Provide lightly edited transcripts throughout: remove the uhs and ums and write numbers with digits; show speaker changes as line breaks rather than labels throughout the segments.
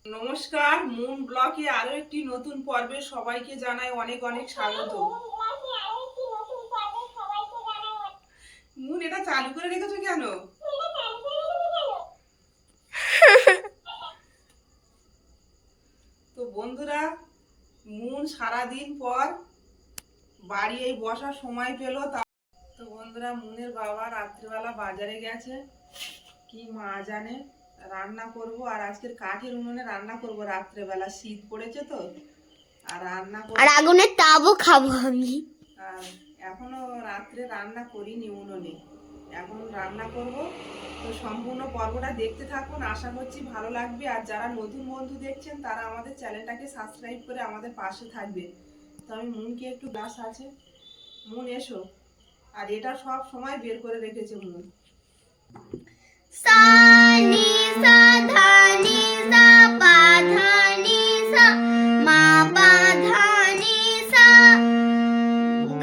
নমস্কার, মুন ব্লগে আরো একটি নতুন পর্বে সবাইকে জানাই অনেক অনেক স্বাগত। মুন এটা চালু করে রেখেছো কেন? তো বন্ধুরা, মুন সারাদিন পর বাড়ি এই বসার সময় পেল। তো বন্ধুরা, মুনের বাবা রাত্রিবেলা বাজারে গেছে, কি মা জানে। রান্না করব, আর আজকের কাঠের উনুনে রান্না করব। রাত্রেবেলা শীত পড়েছে তো, আর রান্না করব,
আর আগুনের তাপও খাবো আমি।
আর এখনো রাত্রে রান্না করিনি উনুনে, এখন রান্না করব। তো সম্পূর্ণ পর্বটা দেখতে থাকুন, আশা করছি ভালো লাগবে। আর যারা নতুন বন্ধু দেখছেন তারা আমাদের চ্যানেলটাকে সাবস্ক্রাইব করে আমাদের পাশে থাকবে। তো আমি মুনকে একটু গ্লাস আছে, মুন এসো। আর এটা সব সময় বের করে রেখেছে মুন।
সা নি সা ধা নি সা পা ধা নি সা মা পা ধা নি সা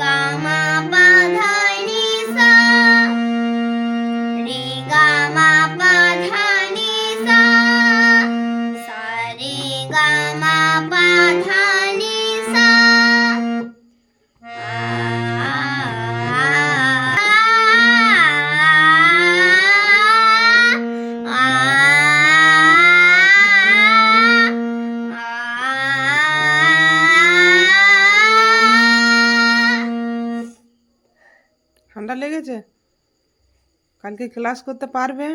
গা মা পা ধা নি সা রে গা মা পা ধা নি সা সা রে গা মা পা ধা নি সা।
ঠান্ডা লেগেছে? কালকে ক্লাস করতে পারবে?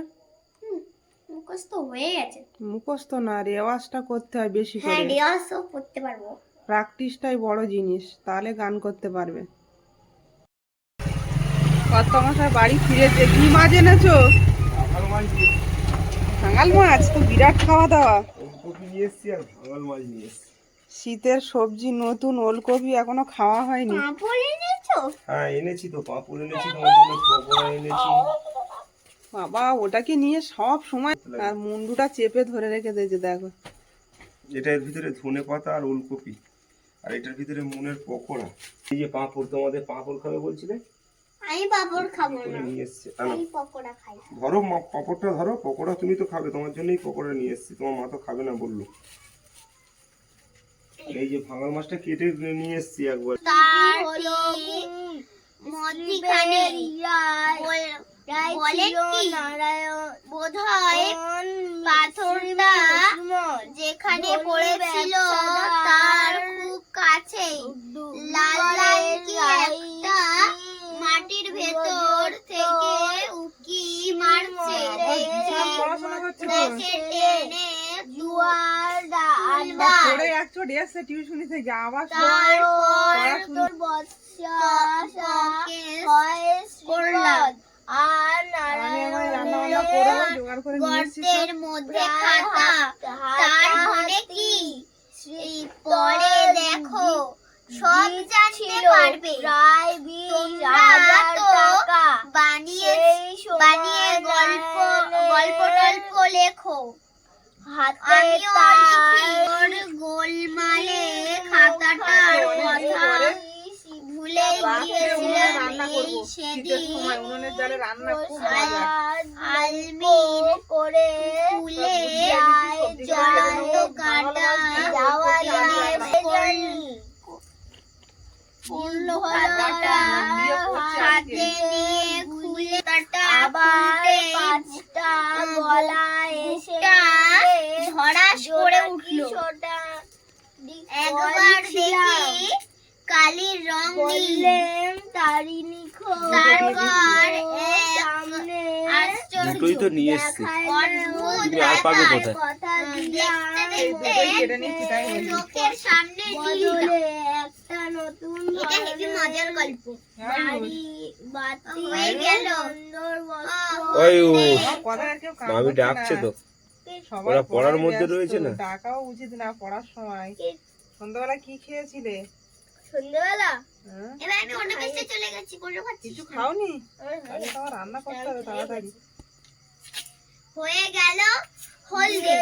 মুখস্থ হয়ে গেছে।
মুখস্থ না, রেওয়াজটা করতে হয় বেশি
হ্যাঁ,
করে।
রেওয়াজও করতে পারবো।
প্র্যাকটিসটাই বড় জিনিস, তাহলে গান করতে পারবে। কর্তামশাই বাড়ি ফিরেছে। কি মাছ এনেছো? ভাঙাল মাছ তো বিরাট খাওয়া দাওয়া। শীতের সবজি নতুন ওলকপি এখনো খাওয়া হয়নি।
পাঁপড় এনেছো?
হ্যাঁ এনেছি তো, পাঁপড় এনেছি, তোমার জন্য পকোড়া এনেছি।
বাবা, ওটাকে নিয়ে সব সময় আর মুন্ডুটা চেপে ধরে রেখে দিয়েছে, দেখো।
এটার ভিতরে ধনে পাতা আর ওলকপি, আর এটার ভিতরে মুনের পকোড়া। এই যে পাঁপড়, তোমাদের পাঁপড় খাবে বলছিলে?
আমি পাঁপড় খাবো না,
নিয়ে এসছি।
আমি পকোড়া খাই।
ধরো পাঁপড়টা ধরো, পকোড়া তুমি তো খাবে, তোমার জন্যই পকোড়া নিয়ে এসছি। তোমার মা তো খাবে না বললো। এই যে ভাঙাল মাছটা কেটে নিয়ে এসছি একবার।
মধ্যিখানে বলে কি বোধহয় পাথরটা যেখানে পড়েছিল তার খুব কাছে লাল লাল কি একটা মাটির ভেতর থেকে উকি মারছে। টেনে জুয়ার
টিউশনি থেকে আবার
গর্তের মধ্যে খাতা, তার মানে কি পরে দেখো সব জানতে পারবে। তোমরা তো বানিয়ে বানিয়ে গল্প টল্প লেখো, আমিও লিখি। গোলমালে খাতাটার কথা ভুলে গিয়েছিলাম। এই সেদিন আলমির করে খুলে জ্বলন্ত কাটা খাতাটা হাতে নিয়ে খুলে কাটা পাঁচটা গলায় ধরাস করে উঠলো। একবার দেখি কালির রং নীল, তারপর
দুটোই তো নিয়ে এসছি, তুমি আর পাবে কোথায়?
চোখের সামনে একটা নতুন মজার গল্প হয়ে গেল।
মামি ডাকছে তো, ওরা পড়ার মধ্যে রয়েছে না।
ডাকাও উচিত না পড়ার সময়। সন্ধ্যাবেলা কি খেয়েছিলে?
সন্ধ্যাবেলা এবার আমি অন্য কাছে চলে গেছি, কোনো
কিছু খাওনি? তাহলে তো রান্না করতে হবে তাড়াতাড়ি।
হয়ে গেল হলদে।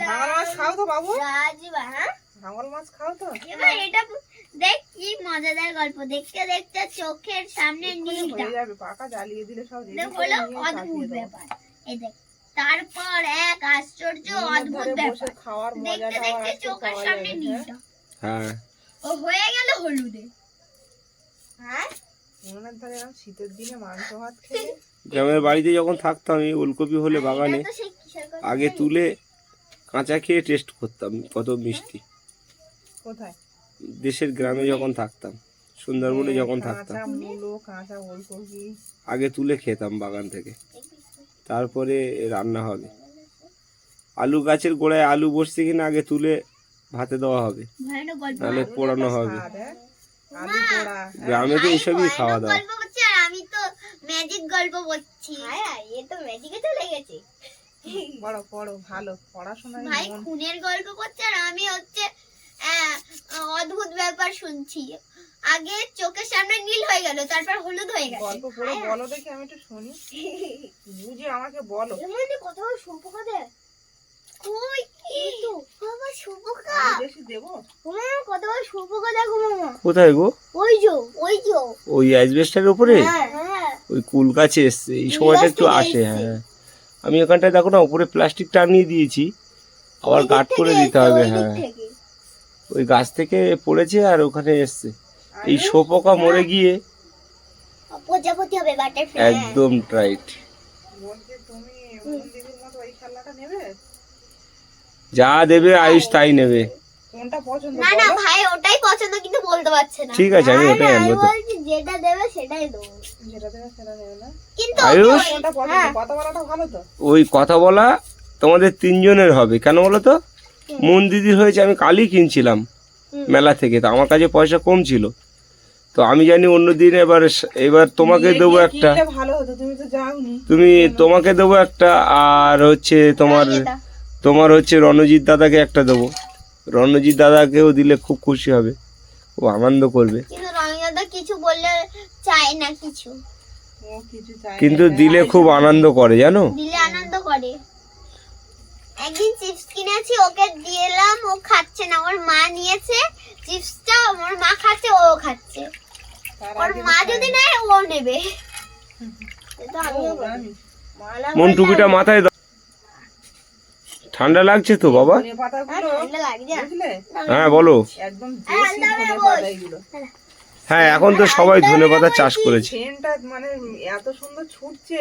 ভাঙাল মাছ খাও তো বাবু?
রাজবা, হ্যাঁ
ভাঙাল মাছ খাও তো?
এবার এটা দেখ কি মজাদার গল্প। দেখতে দেখতে চোখের সামনে নীলটা
হয়ে যাবে, পাকা জ্বালিয়ে দিলে সব রেডি
হলো
করে নিয়ে
অদ্ভুত
চাপিয়ে দাও।
ব্যাপার। এই দেখ তারপর এক আশ্চর্য অদ্ভুত
ধারে বসে
ব্যাপার,
খাওয়ার
দেখতে
মজাটাও
দেখতে
আজকে
চোখের
পাওয়া
সামনে
যাবে,
নীলটা
হ্যাঁ
ও হয়ে গেল হলুদে। হ্যাঁ
উনুনের ধারে এরকম শীতের দিনে মাংস ভাত খেলে
গ্রামের বাড়িতে যখন থাকতাম এই ওলকপি হলে বাগানে
এটা তো সেই কিসের কথা
আগে
জানি?
তুলে কাঁচা খেয়ে টেস্ট করতাম কত মিষ্টি।
কোথায়
দেশের গ্রামে যখন থাকতাম, সুন্দরবনে যখন থাকতাম,
কাঁচা মূলো, কাঁচা ওলকপি,
আগে তুলে খেতাম বাগান থেকে, তারপরে রান্না হবে। আলু গাছের গোড়ায় আলু বসছে কিনা আগে তুলে ভাতে দেওয়া হবে,
ভয়ানক গল্প।
নাহলে পোড়ানো হবে।
স্বাদ, হ্যাঁ? আলু পোড়া,
গ্রামে তো
ভাই,
এইসবই
ভয়ানক
খাওয়া দাওয়া।
গল্প করছি আর আমি তো ম্যাজিক গল্প করছি। এ তো ম্যাজিকে চলে গেছে।
পড়ো পড়ো, ভালো পড়াশোনায়
ভাই
মন।
খুনের গল্প করছে আর আমি হচ্ছে অদ্ভুত ব্যাপার শুনছি। আগে চোখের সামনে নীল হয়ে গেল, তারপর হলুদ হয়ে গেছে।
গল্প পড়ে বলো দেখি, আমি একটু শুনি, বুঝে আমাকে বলো।
এমনি কোথাও শুভকাদে কই এই তো বাবা শুভকা,
আমি বেশি দেবো?
মামা কোথাও শুভকা দেখো মামা,
কোথায় গো?
ওই যে
ওই অ্যাসবেস্টার উপরে
হ্যাঁ হ্যাঁ
ওই কুল গাছে এসছে, এই সময়টা একটু আসে। হ্যাঁ আমি ওখানটায় দেখো না উপরে প্লাস্টিক টানিয়ে দিয়েছি, আবার গার্ড করে দিতে হবে। হ্যাঁ ওই গাছ থেকে পড়েছে আর ওখানে এসছে। এই শোপোকা মরে গিয়ে
প্রজাপতি হবে বাটারফ্লাই।
একদম রাইট।
বলছি তুমি মন দিদির মতো এই খেলনাটা নেবে?
যা দেবে আয়ুষ তাই নেবে।
কোনটা পছন্দ
না না
বলো?
ভাই ওটাই পছন্দ কিন্তু বলতে পারছে না।
ঠিক আছে আমি ওটাই আনবো তো।
বলছি যেটা দেবে সেটাই দেবো,
যেটা দেবে সেটা নেবে না?
কিন্তু
আয়ুষ?
কোনটা পছন্দ? কথা বলাটা ভালো তো?
ওই কথা বলা তোমাদের তিনজনের হবে, কেন বলো তো? মন দিদির হয়েছে আমি কালই কিনছিলাম মেলা থেকে, তো আমার কাছে পয়সা কম ছিল, তো আমি জানি অন্যদিন এবার তোমাকে
নিয়ে
দেবো
গিয়ে
একটা,
কিনলে ভালো হতো, তুমি তো যাওনি।
তোমাকে দেবো একটা, আর হচ্ছে তোমার হচ্ছে রণজিৎ দাদাকে একটা দেবো। রণজিৎ দাদাকেও দিলে খুব খুশি হবে, ও আনন্দ করবে।
কিন্তু রঙিয়াদা কিছু বললে চায় না কিছু,
ও কিছু চাই
কিন্তু
না,
দিলে খুব আনন্দ করে জানো।
দিলে আনন্দ করে। একদিন চিপস কিনেছি ওকে দিলাম, ও খাচ্ছে না, ওর মা নিয়েছে চিপসটা, ওর মা খাচ্ছে ও খাচ্ছে,
তার
ওর
আগে
মা
খাই।
যদি নেয় ও নেবে। এটা আমিও
ও,
করি।
আমি
মালা
মন টুপিটা মাথায় দাও, ঠান্ডা লাগছে তো বাবা।
ধনে পাতাগুলো
ঠান্ডা লাগছে।
বুঝলে,
হ্যাঁ বলো।
একদম দেশি ধনে পাতা এগুলো।
হ্যাঁ এখন তো সবাই ধনেপাতা চাষ করেছে,
সেন্টটা মানে এত সুন্দর ছুটছে,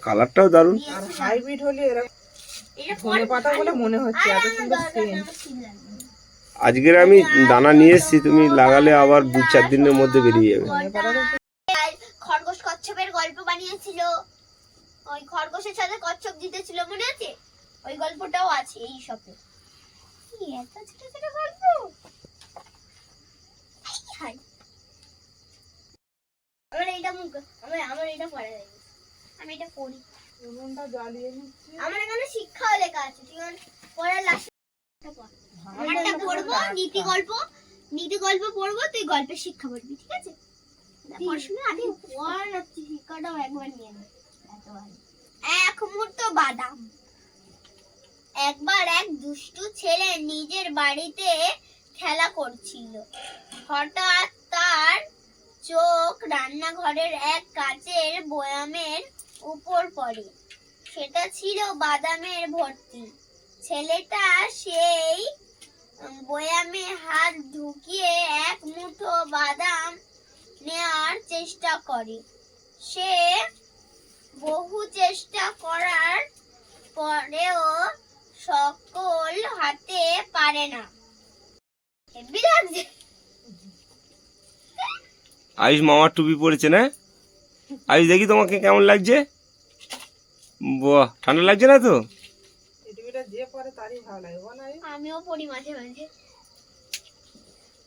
কালারটাও দারুণ।
আর হাইব্রিড হলে এরকম
এটা
ধনে পাতা বলে মনে হচ্ছে, এত সুন্দর সেন্ট।
আজকের আমি দানা নিয়ে এসেছি, তুমি লাগালে আবার 2-4 দিনের মধ্যে বেরিয়ে যাবে।
ধনে পাতাটা
খরগোশ কচ্ছপের গল্প বানিয়েছিল, ওই খরগোশের সাথে কচ্ছপ জিতেছিল মনে আছে? ওই গল্পটাও আছে এই শপে। কি এত ছোট ছোট গল্প! হাই আমার এটা পড়া যায়, আমি এটা পড়ি।
উনুনটা জ্বালিয়ে নিচ্ছে।
আমার এখানে শিক্ষাও লেখা আছে, ঠিক আছে? পড়ার লাস্ট আমারটা পড়বো, নীতি গল্প পড়বো, তুই গল্পের শিক্ষা পড়বি, ঠিক আছে? পড়াশোনা আগে পড়, শিক্ষাটাও একবার নিয়ে নে। এক মুহূর্ত বাদাম। একবার এক দুষ্টু ছেলে নিজের বাড়িতে খেলা করছিল, হঠাৎ তার চোখ রান্নাঘরের এক কাচের বয়ামের উপর পড়ে, সেটা ছিল বাদামের ভর্তি। ছেলেটা সেই বয়ামে হাত ঢুকিয়ে এক মুঠো বাদাম নেওয়ার চেষ্টা করে। সে বহু চেষ্টা করার পরেও সকল হাতে পারে না। হেব্বি লাগছে।
আয়ুষ মামার টুপি পরেছে না? আয়ুষ দেখি তোমাকে কেমন লাগছে? বাহ, ঠান্ডা লাগছে না তো?
এই টুপিটা যে পরে তারই ভালো লাগে, বল আয়ুষ?
আমিও পড়ি মাঝে মাঝে।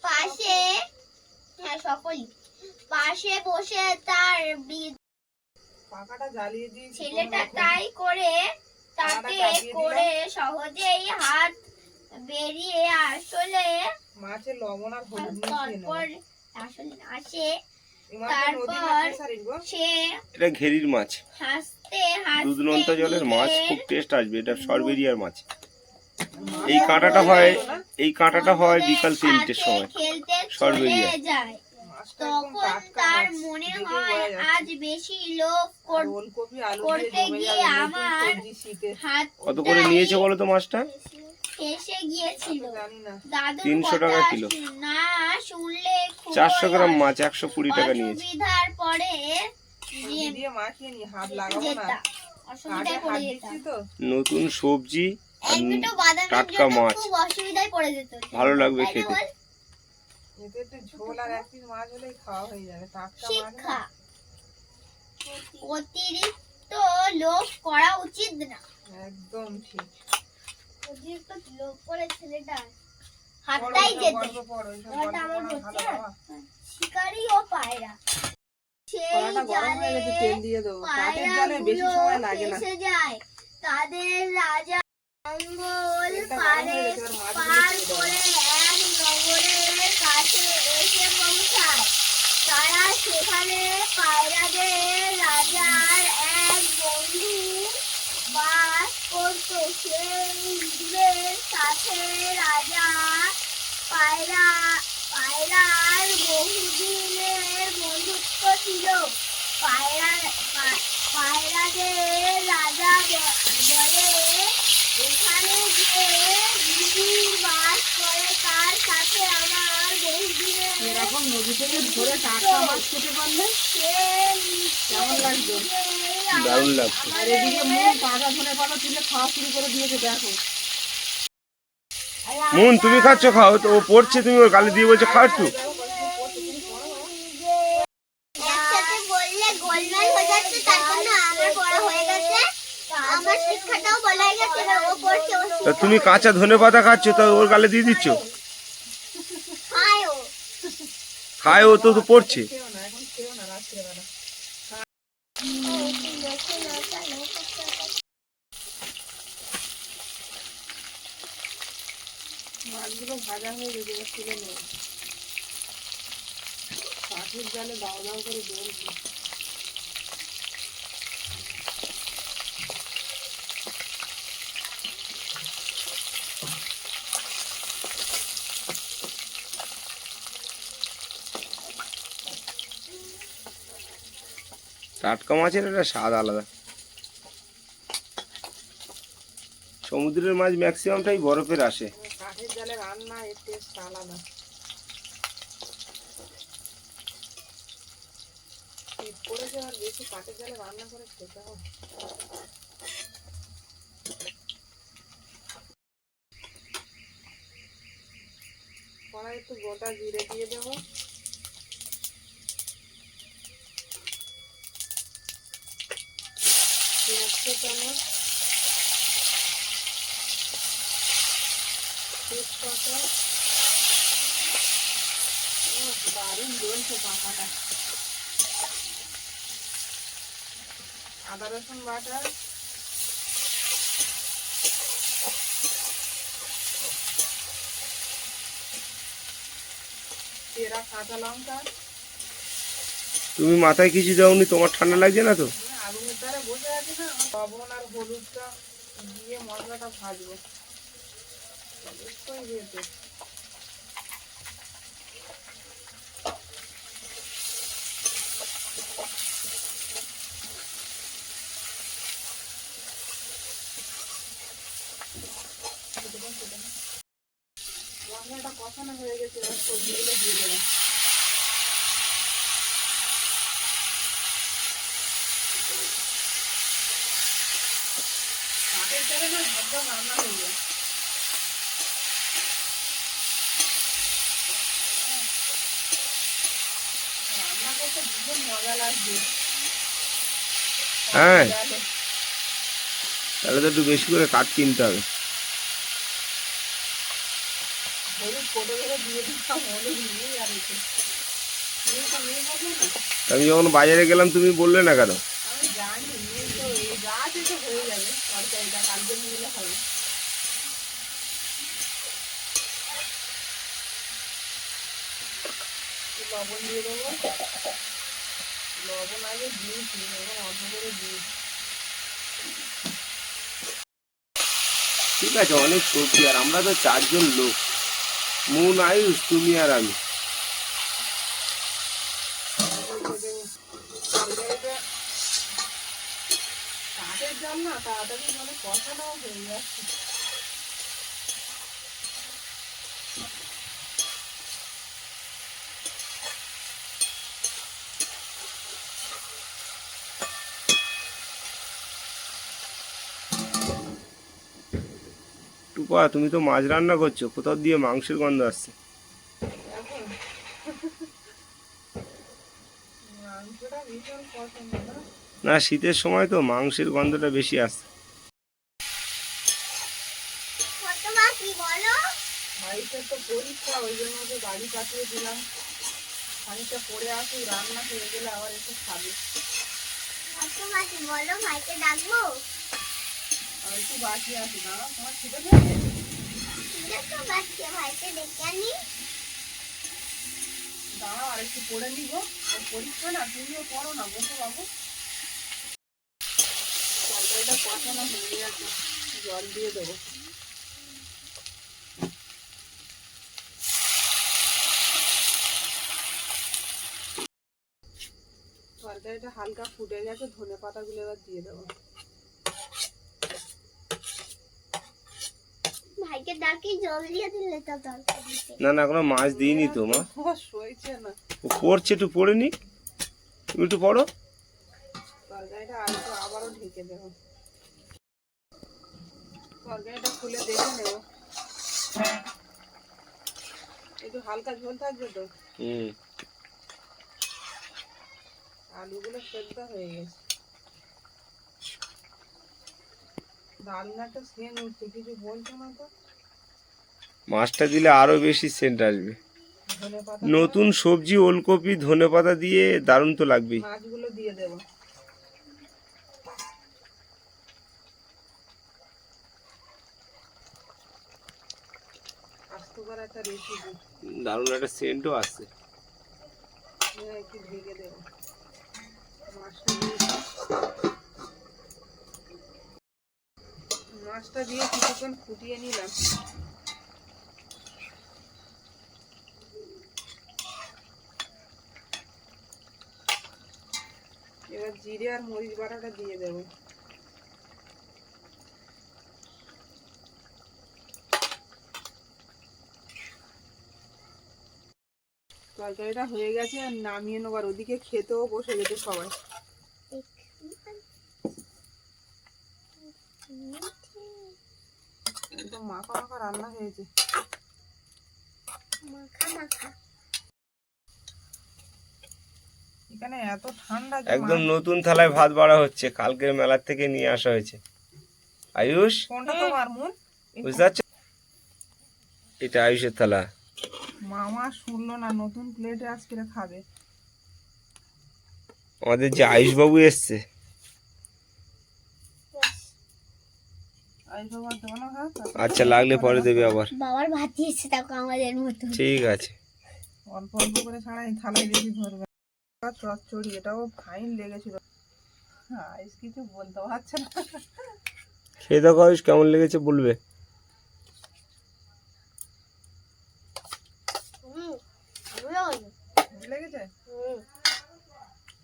পাশে সকলেই পাশে বসে তার
পাখাটা জ্বালিয়ে দিয়েছি।
ছেলেটা তাই করে তাতে করে সহজেই হাত বেরিয়ে আসলে
মাছের লবণ আর হলুদ
তারপর আসলে আসে,
তারপর
তারপর সে
এটা ঘেরির মাছ,
হাসতে
দুধ
হাসতে
নোনতা জলের মাছ,
নিজের
খুব টেস্ট আসবে। এটা সরবেরিয়ার মাছ। এই কাঁটাটা হয় বিকাল 3টের সময়।
খেলতে
সরবেরিয়া।
চলে যায়।
মাছটা
তখন
টাটকা
তার
মাছ,
মনে
দেখেই
হয়
বোঝা যাচ্ছে।
আজ বেশি লোভ
আর ওলকপি আলু দিয়ে
করতে
জমে
গিয়ে
যাবে নতুন
আমার
সবজি শীতে।
হাত
কত করে নিয়েছে বলো তো মাছটা?
এসে গিয়েছিল।
জানি না।
দাদুর
300
কথা
টাকা কিলো।
না শুনলে খুব
400 গ্রাম মাছ 120 টাকা নিয়েছে।
অসুবিধার পরে
ছুরি দিয়ে মাখিয়ে নি, হাত লাগাবো না।
যেতাম
কাটে
অসুবিধায়
হাত
পড়ে
দিচ্ছি
যেতাম
তো।
নতুন সবজি আর
এক দুটো বাদামের
টাটকা
জন্য
মাছ
খুব অসুবিধায় পড়ে যেত
ভালো লাগবে
তাই না
খেতে।
বল?
এতে একটু ঝোল আর এক পিস মাছ হলেই খাওয়া হয়ে যাবে, টাটকা মাছ
শিক্ষা
না।
অতিরিক্ত লোভ করা উচিত না।
একদম ঠিক।
অতিরিক্ত লোভ করে ছেলেটা
পড়ো,
হাতটাই
এইসব
যেত
গল্প পড়ো, এইসব
গলাটা
গল্প
আমার
পড়া ভালো
ভর্তি
বাবা।
শিকারি ও পায়রা সেই
কড়াটা গরম হয়ে গেছে, তেল দিয়ে দেবো। কাঠের জালে বেশি সময় লাগে না।
এসে যায় তাদের রাজা মঙ্গল
তেলটা গরম
পারে
হয়ে গেছে, এবার মাছগুলো
পার
দিয়ে দেবো।
করে এক নগরের কাছে এসে পৌঁছায়। তারা সেখানে পায়রাদের রাজার এক বন্ধু বাস করত। সেই ইঁদুরের সাথে রাজা পায়রার বহুদিনের বন্ধুত্ব ছিল। পায়রাদের রাজা বলে এখানে যে ইঁদুর বাস করে তার সাথে আমার বহুদিনের
এরকম নদী থেকে ধরে টাটকা মাছ খেতে পারলে কেমন লাগতো?
দারুণ লাগছে।
আর এদিকে মুন কাঁচা ধনে পাতা তুলে খাওয়া শুরু করে দিয়েছে, দেখো।
মুন তুমি খাচ্ছ, খাও তো। ও পড়ছে, তুমি ওর গালে দিয়ে বলছো খাও একটু।
একসাথে বললে গোলমাল হয়ে যাচ্ছে, তার জন্য আমার পড়া হয়ে গেছে, আমার শিক্ষাটাও বলা হয়ে গেছে, এবার ও পড়ছে, ও
তা তুমি কাঁচা ধনে পাতা খাচ্ছ, তা ওর গালে দিয়ে দিচ্ছ।
খায় ও।
খায় ও, তো তো পড়ছে।
খেও না, এখন খেও না রাত্রেবেলা। মাছগুলো ভাজা হয়ে গেছে, এবার তুলে নেব। কাঠের জালে দাও দাও করে জ্বলছে।
টাটকা মাছের একটা স্বাদ আলাদা। সমুদ্রের মাছ ম্যাক্সিমামটাই বরফের আসে।
কাঠের জালে রান্না এর টেস্ট আলাদা। শীত পড়েছে, আর বেশি কাঠের জালে রান্না করে খেতে হবে। কড়াই একটু গোটা জিরে দিয়ে দেবো। পেঁয়াজ চামচ, তেজপাতা। দারুণ জ্বলছে পাখাটা। আদা রসুন বাটা, চেরা কাঁচা লঙ্কা।
তুমি মাথায় কিছু দাওনি, তোমার ঠান্ডা লাগছে না তো?
আগুনের ধারে বসে আছি না, লবণ আর হলুদটা দিয়ে মশলাটা ভাজবো। অবশ্যই দিয়েছে। মশলাটা কষানো হয়ে গেছে, এবার সবজিগুলো দিয়ে দেবো। কাঠের জালে না একদম রান্না হয়ে যায়। রান্না করতে ভীষণ মজা লাগবে।
হ্যাঁ।
জালে।
তাহলে তো একটু বেশি করে কাঠ কিনতে হবে।
হলুদ কোটো করে দিয়ে দিতাম, হলুদ নেই আর এতে। নেই তো নেই বলবে না।
আমি যখন বাজারে গেলাম তুমি বললে না কেন?
আমি জানি নেই তো, এই যা আছে তো হয়ে যাবে, তরকারিটা কালকে নিলে হবে। একটু লবণ দিয়ে দেবো। লবণ আগে দিয়েছি, এখন অল্প করে দিয়েছি।
ঠিক আছে, অনেক সবজি, আর আমরা তো 4 জন লোক। মুন, আয়ুষ, তুমি আর আমি।
তাড়াতাড়ি মানে কষানোও হয়ে যাচ্ছে।
টুপা, তুমি তো মাছ রান্না করছো, কোথাও দিয়ে মাংসের গন্ধ আসছে।
এখন মাংসটা ভীষণ পছন্দ না।
না, শীতের সময় তো মাংসের গন্ধটা বেশি আসছে।
কত বাকি বলো?
বাড়িতে তো পরীক্ষা, ওই জন্য ওকে বাড়ি পাঠিয়ে দিলাম। খানিকটা পরে আসুক, রান্না হয়ে গেলে আবার একটু খাবে।
কত বাকি বলো, ভাইকে ডাকবো?
আর একটু বাকি আছে, দাঁড়া, তোমার খিদে পেয়েছে?
দেখো বাচ্চা, ভাইকে ডেকে আনি।
দাঁড়াও, আর একটু পড়ে নিব। ওর পরীক্ষা না, তুমিও পড়ো না, বসো বাবু। তরকারিটা কষানো হয়ে গেছে, জল দিয়ে দেবো। তরকারিটা হালকা ফুটে গেছে, ধনে পাতাগুলো এবার দিয়ে দেবো।
ভাইকে ডাকি, জল দিয়ে দিলে তো তরকারিতে।
না না, কোনো মাছ দিইনি তো মা।
ও সইছে না।
ও পড়ছে, একটু পড়ে নি, তুমি একটু পড়ো।
তরকারিটা আবারও ঢেকে দেবো। তরকারিটা খুলে দেখে নেবো, একটু হালকা ঝোল থাকবে তো। আলুগুলো সেদ্ধ হয়ে গেছে, দারুণ একটা সেন্ট উঠছে। কিছু বলছো না তো?
মাছটা দিলে আরো বেশি সেন্ট আসবে।
ধনেপাতা
নতুন সবজি, ওলকপি, ধনেপাতা দিয়ে দারুণ তো লাগবেই।
মাছগুলো দিয়ে দেবো। আস্ত করে একটা রেসিপি,
দারুণ একটা সেন্টও আসছে।
একটু ঢেকে দেবো। মাছটা দিয়ে কিছুক্ষণ ফুটিয়ে নিলাম। এবার জিরে আর মরিচ বাটাটা দিয়ে দেবো। তরকারিটা হয়ে গেছে, আর নামিয়ে নেবার। ওদিকে খেতেও বসে গেছে সবাই। একদম মাখা মাখা রান্না হয়েছে।
মাখা মাখা।
এখানে এত ঠান্ডা যে
একদম নতুন থালায় ভাত বাড়া হচ্ছে, কালকের মেলার থেকে নিয়ে আসা হয়েছে। আয়ুষ,
কোনটা তোমার মন?
বুঝতে পারছো? এটা আয়ুষের থালা।
মামা শুনলো না, নতুন প্লেটে আজকে খাবে।
আমাদের যে আয়ুষ বাবু এসছে, আচ্ছা লাগলে পরে দেবে আবার।
বাবার ভাত দিয়েছে দেখো আমাদের মতো।
ঠিক আছে।
অল্প অল্প করে ছাড়া এই থালায় বেশি ধরবে। চচ্চড়ি, এটাও ফাইন লেগেছিল। আইস কিছু বলতে পারছে না।
খেয়ে দেখো আয়ুষ, কেমন লেগেছে বলবে।
লেগেছে?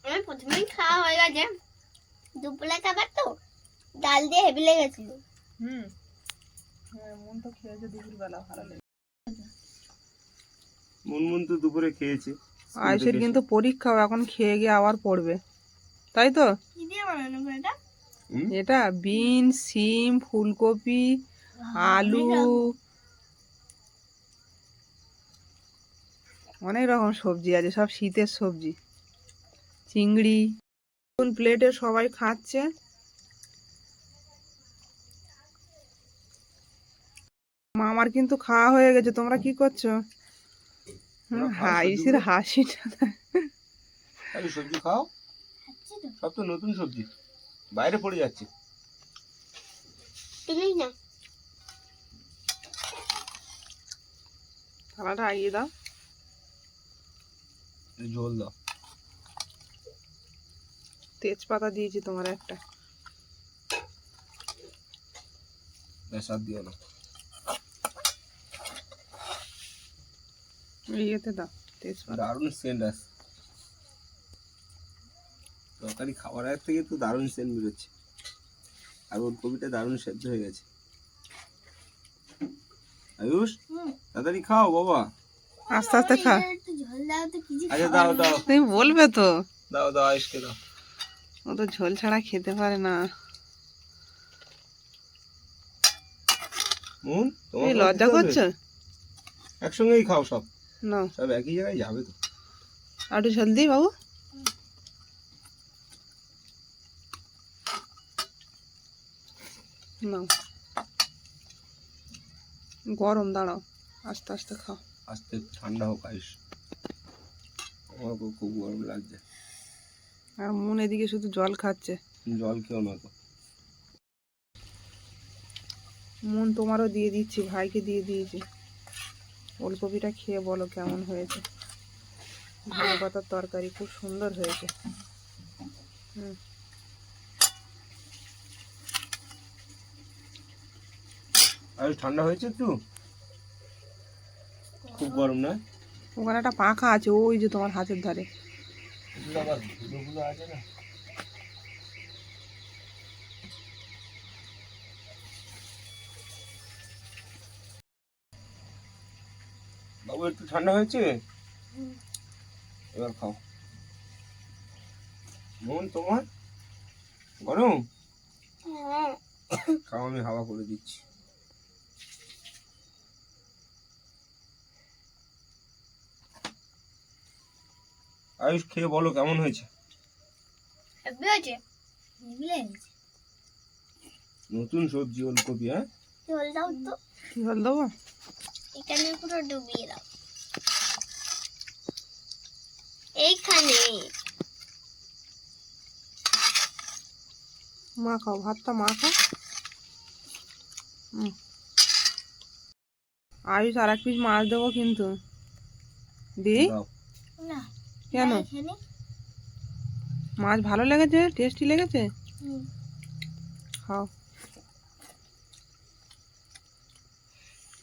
আমার প্রথমেই খাওয়া হয়ে গেছে, দুপুরে খাবার তো ডাল দিয়ে হেভি লেগেছিল।
মন তো খেয়েছে দুপুরবেলা, ভালো লেগেছে।
মুনমুন তো দুপুরে খেয়েছে।
আয়ুষের কিন্তু পরীক্ষাও, এখন খেয়ে গিয়ে আবার পড়বে, তাই তো?
কি দিয়ে বানানো এটা?
এটা বিনস, সিম, ফুলকপি, আলু, অনেক রকম সবজি আছে, সব শীতের সবজি, চিংড়ি। কোন প্লেটে সবাই খাচ্ছে। মামার কিন্তু খাওয়া হয়ে গেছে, তোমরা কি করছো? হাসির হাসিটা
সবজি খাও, সব তো নতুন সবজি, বাইরে পড়ে যাচ্ছে।
তুমি না
থালাটা আগিয়ে দাও,
ঝোল দাও।
তেজপাতা দিয়েছি তোমার একটা,
স্বাদ দিও না।
ইয়েতে দাও তেজপাতা।
দারুণ সেন্ট আসছে, তরকারি খাবারের থেকে তো দারুণ সেন্ট বেরোচ্ছে। আর ওলকপিটা দারুণ সেদ্ধ হয়ে গেছে। আয়ুষ তাড়াতাড়ি খাও বাবা।
আস্তে আস্তে খা।
একটু ঝোল দাও তো, কিছু
আচ্ছা দাও দাও
তুমি বলবে তো,
দাও দাও আয়ুষকে দাও।
ও তো ঝোল ছাড়া খেতে পারে না।
মুন
তুমি
তোমাকে
লজ্জা
দিতে হবে?
করছো?
একসঙ্গেই খাও সব,
না,
সব একই জায়গায় যাবে তো।
আর একটু ঝোল দিই বাবু। না, গরম, দাঁড়াও, আস্তে আস্তে খাও।
আস্তে ঠান্ডা হোক আয়ুষ, আমার খুব গরম লাগছে।
আর মন এদিকে শুধু জল খাচ্ছে।
জল খেও না তো।
মন তোমারও দিয়ে দিচ্ছি, ভাইকে দিয়ে দিয়েছি। ওলকপিটা খেয়ে বলো কেমন হয়েছে। ধনে পাতার তরকারি খুব সুন্দর হয়েছে। হুম,
আয়ুষ ঠান্ডা হয়েছে একটু? খুব গরম না?
ওখানে একটা পাখা আছে, ওই যে তোমার হাতের ধারে।
এগুলো আবার ধুলোগুলো আছে না। বাবু একটু ঠান্ডা হয়েছে, এবার খাও। মন তোমার গরম?
হ্যাঁ।
খাও, আমি হাওয়া করে দিচ্ছি। আয়ুষ খেয়ে বলো কেমন হয়েছে।
হেভি হয়েছে, হেভি হয়েছে।
নতুন সবজি ওলকপি, হ্যাঁ?
ঝোল দাও তো,
কি জল দেবো?
এখানে পুরো ডুবিয়ে দাও, এইখানে।
মা খাও, ভাতটা মা খাও। আয়ুষ আর এক পিস মাছ দেবো কিন্তু। দি?
দাও।
না,
কেন?
এখানে।
মাছ ভালো লেগেছে, টেস্টি লেগেছে?
হুম।
খাও।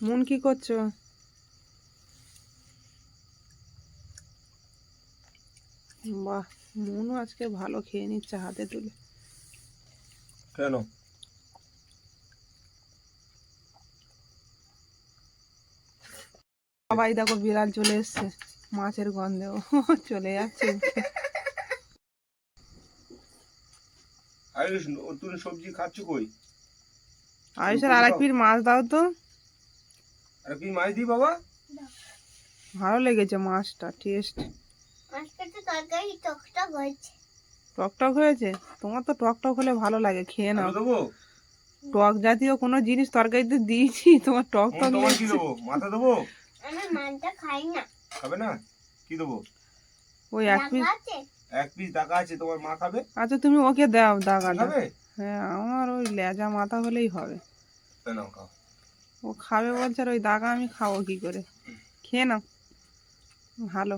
মন কি করছো? বাহ, মনও আজকে ভালো খেয়ে নিচ্ছে হাতে তুলে।
কেন?
সবাই দেখো, বিড়াল চলে এসছে মাছের গন্ধে, ও চলে যাচ্ছে।
আয়ুষ নতুন সবজি খাচ্ছ কই?
আয়ুষের আর এক পিস মাছ দাও তো।
আর কি মাছ দিই বাবা?
ভালো লেগেছে মাছটা, টেস্ট।
আজকে তো তরকারি টকটক হয়েছে।
টকটক হয়েছে? তোমার তো টকটক হলে ভালো লাগে, খেয়ে নাও।
আলু দেবো?
টক জাতীয় কোনো জিনিস তরকারিতে দিয়েছি, তোমার টক
মন,
টক
তোমার কি
লাগছে।
দেবো? মাথা দেবো?
আমি মানটা খাই না।
খাবে না? কি দেবো?
ওই এক পিস।
দেখা আছে?
এক পিস টাকা আছে, তোমার মা খাবে?
আচ্ছা তুমি ওকে দাও দাগাটা।
খাবে?
হ্যাঁ, আমার ওই লেজা মাথা হলেই হবে।
নাও খাও।
ও খাবে বলছে, আর ওই দাগা আমি খাবো কি করে? খেয়ে নাও, ভালো।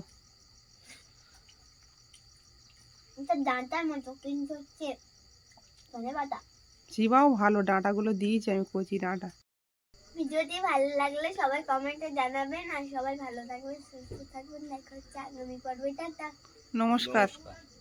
এটা ডাঁটার মতো, কিন্তু হচ্ছে ধনে পাতা।
চিবাও ভালো, ডাঁটাগুলো দিয়েছি আমি, কচি ডাঁটা।
ভিডিওটি ভালো লাগলে সবাই কমেন্টে জানাবেন, আর সবাই ভালো থাকবেন, সুস্থ থাকবেন। দেখা হচ্ছে আগামী পর্বে। টাটা।
নমস্কার।
নমস্কার।